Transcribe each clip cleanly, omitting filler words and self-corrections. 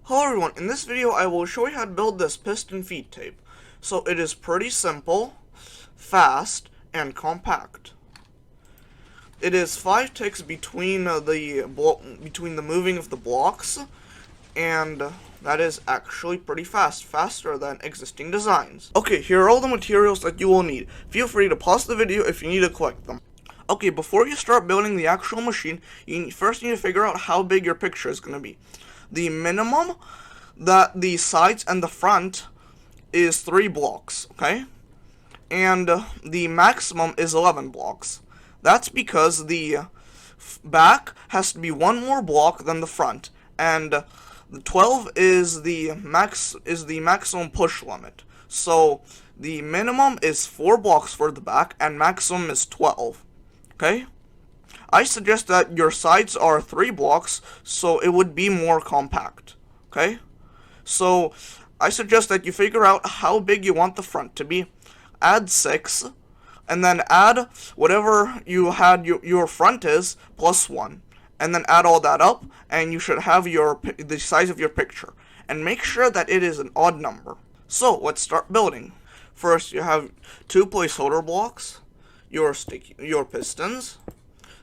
Hello everyone, in this video I will show you how to build this piston feed tape. So it is pretty simple, fast, and compact. It is 5 ticks between the moving of the blocks, and that is actually pretty fast, faster than existing designs. Okay, here are all the materials that you will need. Feel free to pause the video if you need to collect them. Okay, before you start building the actual machine, you first need to figure out how big your picture is going to be. The minimum that the sides and the front is 3 blocks, okay? And the maximum is 11 blocks. That's because the back has to be 1 more block than the front, and the 12 is the maximum push limit. So the minimum is 4 blocks for the back, and maximum is 12. Okay? I suggest that your sides are 3 blocks, so it would be more compact. Okay? So, I suggest that you figure out how big you want the front to be, add 6, and then add whatever you had your front is, plus 1. And then add all that up, and you should have the size of your picture. And make sure that it is an odd number. So, let's start building. First, you have 2 placeholder blocks, your pistons,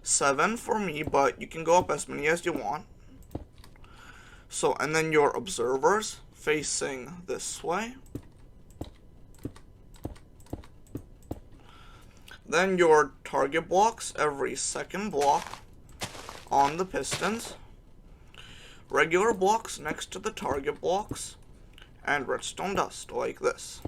7 for me, but you can go up as many as you want. So, and then your observers facing this way. Then your target blocks, every second block on the pistons. Regular blocks next to the target blocks. And redstone dust, like this.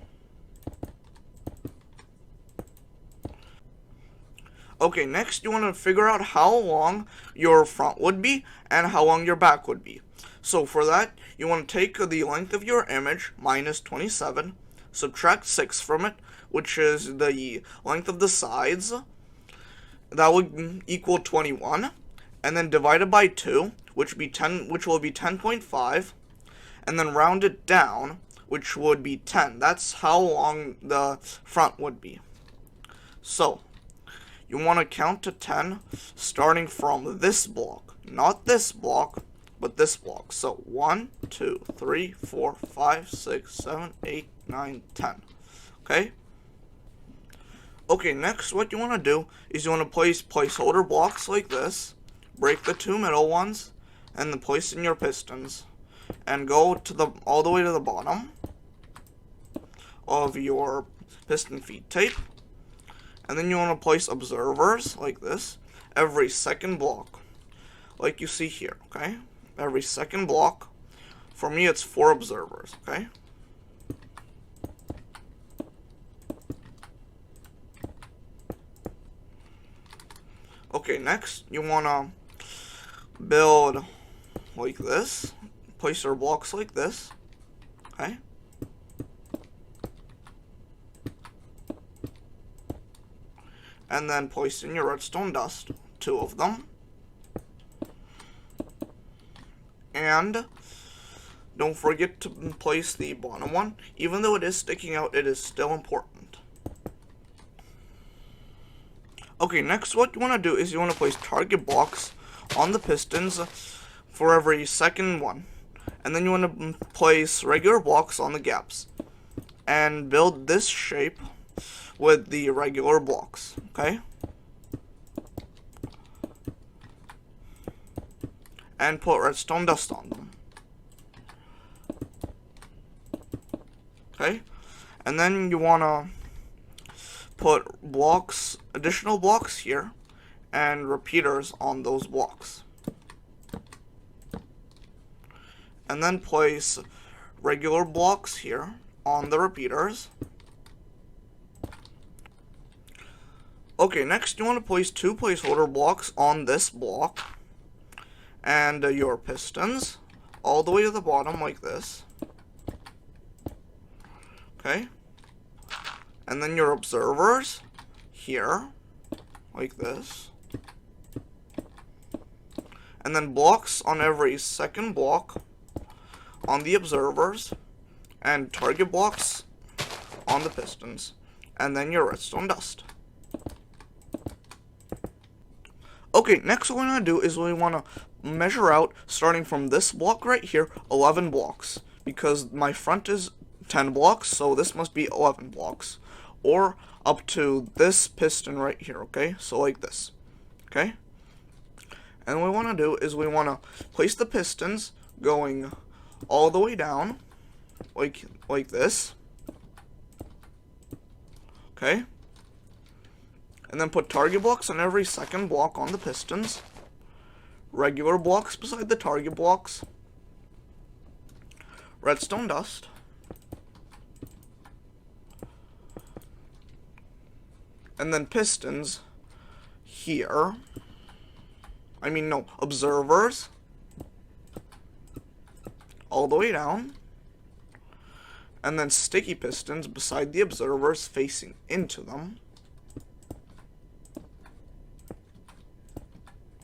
Okay, next you want to figure out how long your front would be and how long your back would be. So for that, you want to take the length of your image, minus 27, subtract 6 from it, which is the length of the sides. That would equal 21, and then divide it by 2, which will be 10.5, and then round it down, which would be 10. That's how long the front would be. So you want to count to 10, starting from this block. Not this block, but this block. So 1, 2, 3, 4, 5, 6, 7, 8, 9, 10. Okay? Okay, next what you want to do is you want to place placeholder blocks like this, break the 2 middle ones, and then place in your pistons. And go to all the way to the bottom of your piston feed tape. And then you want to place observers, like this, every second block. Like you see here, okay? Every second block. For me, it's 4 observers, okay? Okay, next, you want to build like this. Place your blocks like this, okay? And then place in your redstone dust, 2 of them. And don't forget to place the bottom one. Even though it is sticking out, it is still important. Okay, next what you want to do is you want to place target blocks on the pistons for every second one. And then you want to place regular blocks on the gaps. And build this shape with the regular blocks, okay? And put redstone dust on them. Okay? And then you want to put blocks, additional blocks here, and repeaters on those blocks. And then place regular blocks here on the repeaters. Okay, next you want to place 2 placeholder blocks on this block. And your pistons, all the way to the bottom like this. Okay? And then your observers, here, like this. And then blocks on every second block on the observers. And target blocks on the pistons. And then your redstone dust. Okay, next what we want to do is we want to measure out, starting from this block right here, 11 blocks. Because my front is 10 blocks, so this must be 11 blocks. Or up to this piston right here, okay? So like this, okay? And what we want to do is we want to place the pistons going all the way down, like this, okay? And then put target blocks on every second block on the pistons, regular blocks beside the target blocks, redstone dust, and then pistons here. I mean, no, observers all the way down, and then sticky pistons beside the observers facing into them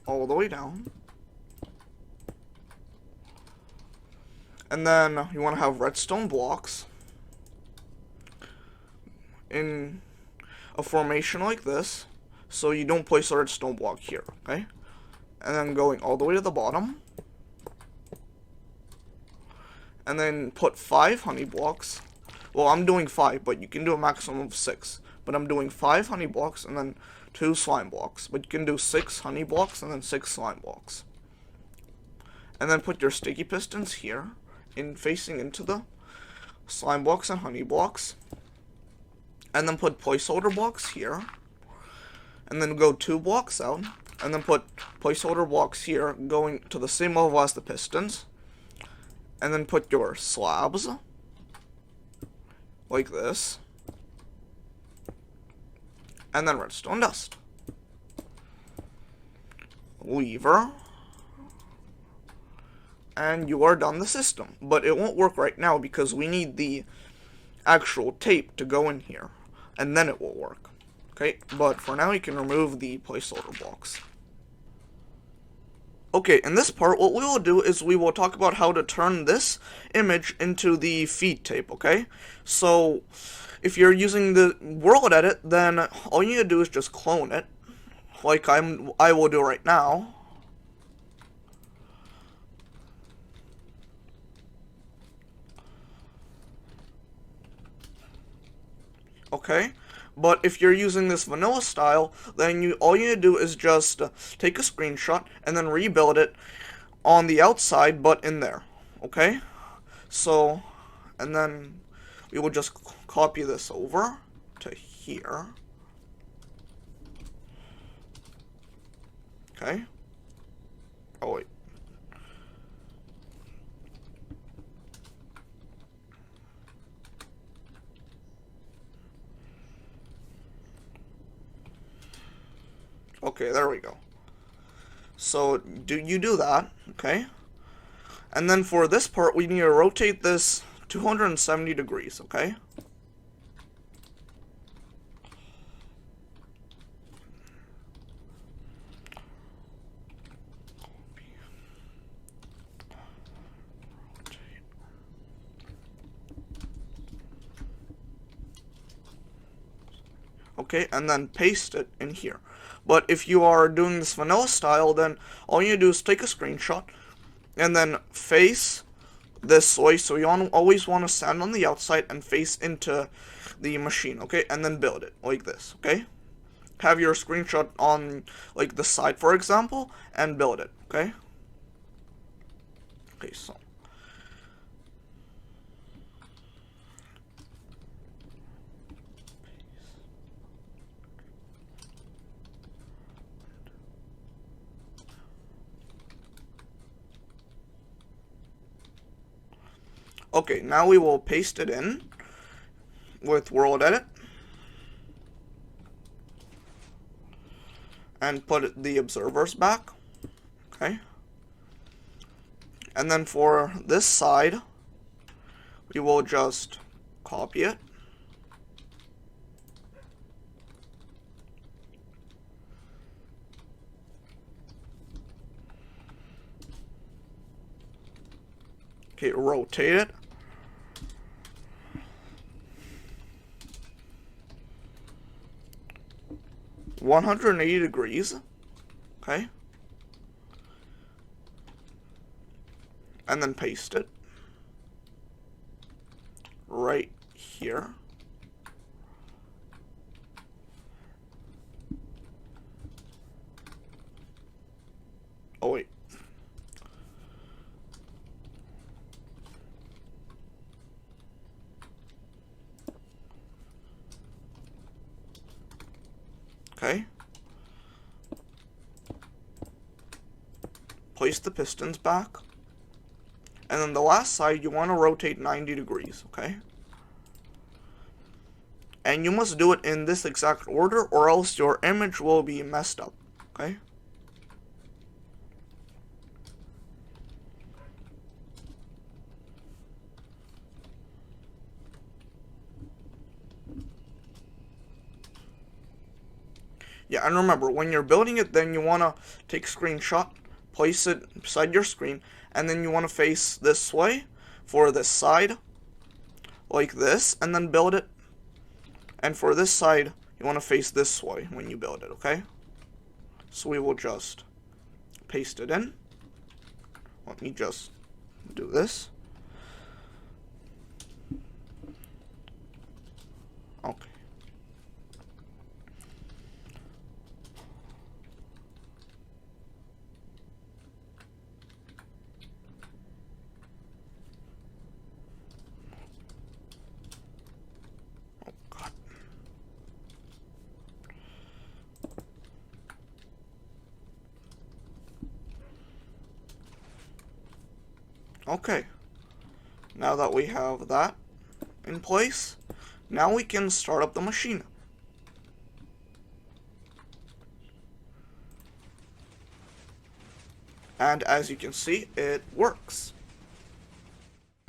all the way down. And then you want to have redstone blocks in a formation like this, so you don't place a redstone block here, okay? And then going all the way to the bottom, and then put 5 honey blocks. Well, I'm doing 5, but you can do a maximum of 6. But I'm doing 5 honey blocks and then 2 slime blocks. But you can do 6 honey blocks and then 6 slime blocks. And then put your sticky pistons here, facing into the slime blocks and honey blocks. And then put placeholder blocks here. And then go 2 blocks out. And then put placeholder blocks here, going to the same level as the pistons. And then put your slabs, like this. And then redstone dust. Lever. And you are done the system. But it won't work right now because we need the actual tape to go in here. And then it will work. Okay, but for now you can remove the placeholder blocks. Okay, in this part, what we will do is we will talk about how to turn this image into the feed tape, okay? So, if you're using the world edit, then all you need to do is just clone it, like I will do right now. Okay? But if you're using this vanilla style, then all you need to do is just take a screenshot and then rebuild it on the outside, but in there. Okay? So, and then we will just copy this over to here. Okay? Oh, wait. Okay, there we go. So, you do that, okay? And then for this part, we need to rotate this 270 degrees, okay? Okay, and then paste it in here. But if you are doing this vanilla style, then all you do is take a screenshot and then face this way. So you always want to stand on the outside and face into the machine, okay? And then build it like this, okay? Have your screenshot on like the side, for example, and build it, okay? Okay, so okay, now we will paste it in with World Edit and put the observers back, okay? And then for this side, we will just copy it. Okay, rotate it. (180 degrees), okay? and then paste it right here. Oh wait. Okay. Place the pistons back. And then the last side, you want to rotate 90 degrees, okay? And you must do it in this exact order, or else your image will be messed up, okay? Yeah, and remember, when you're building it, then you want to take a screenshot, place it beside your screen, and then you want to face this way for this side, like this, and then build it. And for this side, you want to face this way when you build it, okay? So we will just paste it in. Let me just do this. Okay. Oh, God. Okay. Now that we have that in place, now we can start up the machine. And as you can see, it works.